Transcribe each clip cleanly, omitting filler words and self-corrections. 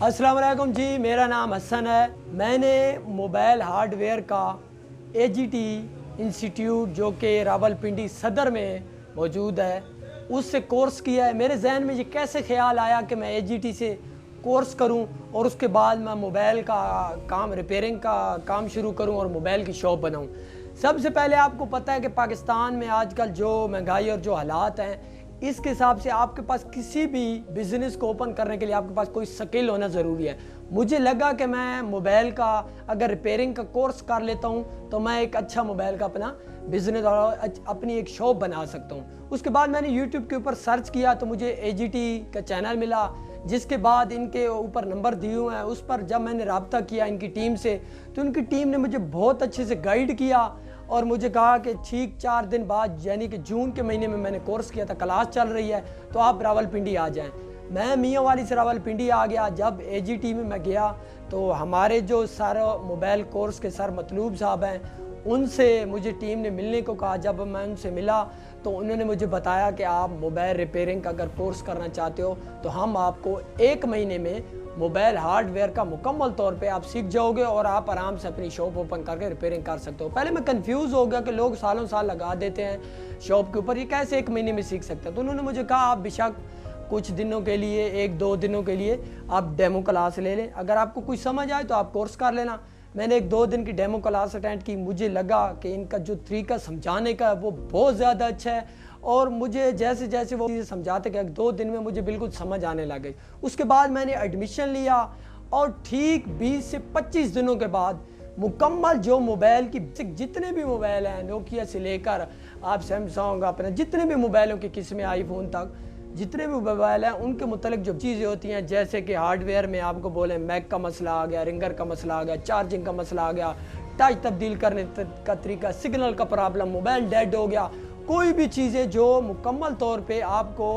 अस्सलाम वालेकुम जी, मेरा नाम हसन है। मैंने मोबाइल हार्डवेयर का AGT इंस्टीट्यूट जो कि रावलपिंडी सदर में मौजूद है उससे कोर्स किया है। मेरे जहन में ये कैसे ख्याल आया कि मैं AGT से कोर्स करूं और उसके बाद मैं मोबाइल का काम रिपेयरिंग का काम शुरू करूं और मोबाइल की शॉप बनाऊं। सबसे पहले आपको पता है कि पाकिस्तान में आजकल जो महंगाई और जो हालात हैं, इसके हिसाब से आपके पास किसी भी बिज़नेस को ओपन करने के लिए आपके पास कोई स्किल होना ज़रूरी है। मुझे लगा कि मैं मोबाइल का अगर रिपेयरिंग का कोर्स कर लेता हूँ तो मैं एक अच्छा मोबाइल का अपना बिज़नेस और अपनी एक शॉप बना सकता हूँ। उसके बाद मैंने यूट्यूब के ऊपर सर्च किया तो मुझे AGT का चैनल मिला, जिसके बाद इनके ऊपर नंबर दिए हुए हैं। उस पर जब मैंने रब्ता किया इनकी टीम से तो उनकी टीम ने मुझे बहुत अच्छे से गाइड किया और मुझे कहा कि ठीक 4 दिन बाद यानी कि जून के महीने में मैंने कोर्स किया था, क्लास चल रही है तो आप रावलपिंडी आ जाएं। मैं मियाँ वाली से रावलपिंडी आ गया। जब AGT में मैं गया तो हमारे जो सर मोबाइल कोर्स के सर मतलूब साहब हैं उनसे मुझे टीम ने मिलने को कहा। जब मैं उनसे मिला तो उन्होंने मुझे बताया कि आप मोबाइल रिपेयरिंग का अगर कोर्स करना चाहते हो तो हम आपको 1 महीने में मोबाइल हार्डवेयर का मुकम्मल तौर पे आप सीख जाओगे और आप आराम से अपनी शॉप ओपन करके रिपेयरिंग कर सकते हो। पहले मैं कंफ्यूज हो गया कि लोग सालों साल लगा देते हैं शॉप के ऊपर, ये कैसे 1 महीने में सीख सकते हैं। तो उन्होंने मुझे कहा आप बेशक कुछ दिनों के लिए 1-2 दिनों के लिए आप डेमो क्लास ले लें, अगर आपको कुछ समझ आए तो आप कोर्स कर लेना। मैंने 1-2 दिन की डेमो क्लास अटेंड की। मुझे लगा कि इनका जो तरीका समझाने का है वो बहुत ज़्यादा अच्छा है और मुझे जैसे जैसे वो चीज़ें समझाते गए 2 दिन में मुझे बिल्कुल समझ आने लग गई। उसके बाद मैंने एडमिशन लिया और ठीक 20 से 25 दिनों के बाद मुकम्मल जो मोबाइल की जितने भी मोबाइल हैं, नोकिया से लेकर आप सैमसंग अपने जितने भी मोबाइलों की किस्में आईफोन तक जितने भी मोबाइल हैं उनके मुतल्लिक जो चीज़ें होती हैं, जैसे कि हार्डवेयर में आपको बोले मैक का मसला आ गया, रिंगर का मसला आ गया, चार्जिंग का मसला आ गया, टच तब्दील करने का तरीका, सिग्नल का प्रॉब्लम, मोबाइल डेड हो गया, कोई भी चीज़ें जो मुकम्मल तौर पे आपको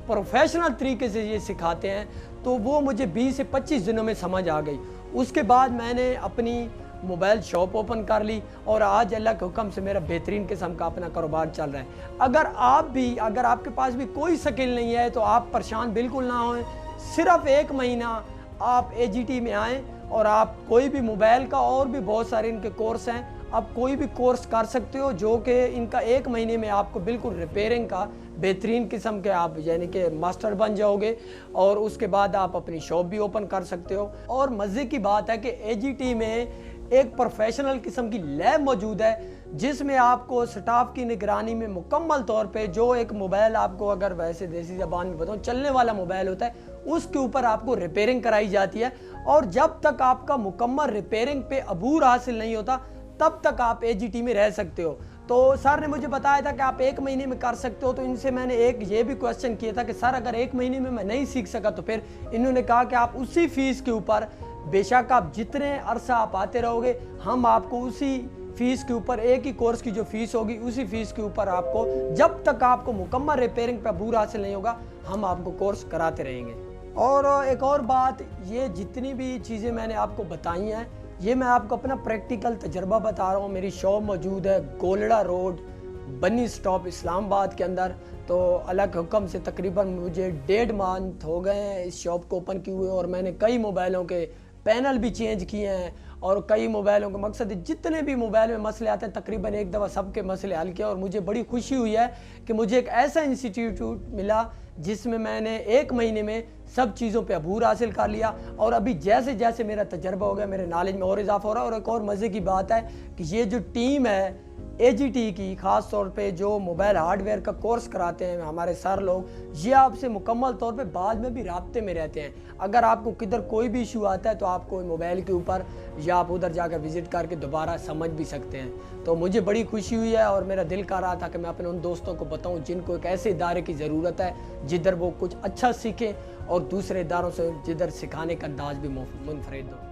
प्रोफेशनल तरीके से ये सिखाते हैं तो वो मुझे 20 से 25 दिनों में समझ आ गई। उसके बाद मैंने अपनी मोबाइल शॉप ओपन कर ली और आज अल्लाह के हुक्म से मेरा बेहतरीन किस्म का अपना कारोबार चल रहा है। अगर आपके पास भी कोई स्किल नहीं है तो आप परेशान बिल्कुल ना हों। सिर्फ 1 महीना आप AGT में आएँ और आप कोई भी मोबाइल का और भी बहुत सारे इनके कोर्स हैं, आप कोई भी कोर्स कर सकते हो जो कि इनका 1 महीने में आपको बिल्कुल रिपेयरिंग का बेहतरीन किस्म के आप यानी कि मास्टर बन जाओगे और उसके बाद आप अपनी शॉप भी ओपन कर सकते हो। और मज़े की बात है कि AGT में एक प्रोफेशनल किस्म की लैब मौजूद है जिसमें आपको स्टाफ की निगरानी में मुकम्मल तौर पे जो एक मोबाइल आपको अगर वैसे देसी ज़बान में बताऊँ चलने वाला मोबाइल होता है उसके ऊपर आपको रिपेयरिंग कराई जाती है और जब तक आपका मुकम्मल रिपेयरिंग पे अबूर हासिल नहीं होता तब तक आप AGT में रह सकते हो। तो सर ने मुझे बताया था कि आप 1 महीने में कर सकते हो। तो इनसे मैंने एक ये भी क्वेश्चन किया था कि सर अगर 1 महीने में मैं नहीं सीख सका तो फिर इन्होंने कहा कि आप उसी फीस के ऊपर बेशक आप जितने अरसा आप आते रहोगे हम आपको उसी फीस के ऊपर एक ही कोर्स की जो फीस होगी उसी फीस के ऊपर आपको जब तक आपको मुकम्मल रिपेयरिंग पर अबूर हासिल नहीं होगा हम आपको कोर्स कराते रहेंगे। और एक और बात, ये जितनी भी चीज़ें मैंने आपको बताई हैं ये मैं आपको अपना प्रैक्टिकल तजर्बा बता रहा हूँ। मेरी शॉप मौजूद है गोलड़ा रोड बनी स्टॉप इस्लामाबाद के अंदर। तो अल्लाह के हुक्म से तकरीबन मुझे 1.5 मंथ हो गए हैं इस शॉप को ओपन किए हुए और मैंने कई मोबाइलों के पैनल भी चेंज किए हैं और कई मोबाइलों का मकसद जितने भी मोबाइल में मसले आते हैं तकरीबन एक दफ़ा सबके मसले हल किया। और मुझे बड़ी खुशी हुई है कि मुझे एक ऐसा इंस्टीट्यूट मिला जिसमें मैंने 1 महीने में सब चीज़ों पे अबूर हासिल कर लिया और अभी जैसे जैसे मेरा तजर्बा हो गया मेरे नॉलेज में और इजाफा हो रहा है। और एक और मज़े की बात है कि ये जो टीम है AGT की ख़ास तौर पे जो मोबाइल हार्डवेयर का कोर्स कराते हैं हमारे सर लोग, ये आपसे मुकम्मल तौर पे बाद में भी राब्ते में रहते हैं। अगर आपको किधर कोई भी इशू आता है तो आपको मोबाइल के ऊपर या आप उधर जाकर विज़िट करके दोबारा समझ भी सकते हैं। तो मुझे बड़ी खुशी हुई है और मेरा दिल कर रहा था कि मैं अपने उन दोस्तों को बताऊँ जिनको एक ऐसे इदारे की ज़रूरत है जिधर वो कुछ अच्छा सीखें और दूसरे इदारों से जिधर सिखाने का अंदाज भी मुनफरिद हो।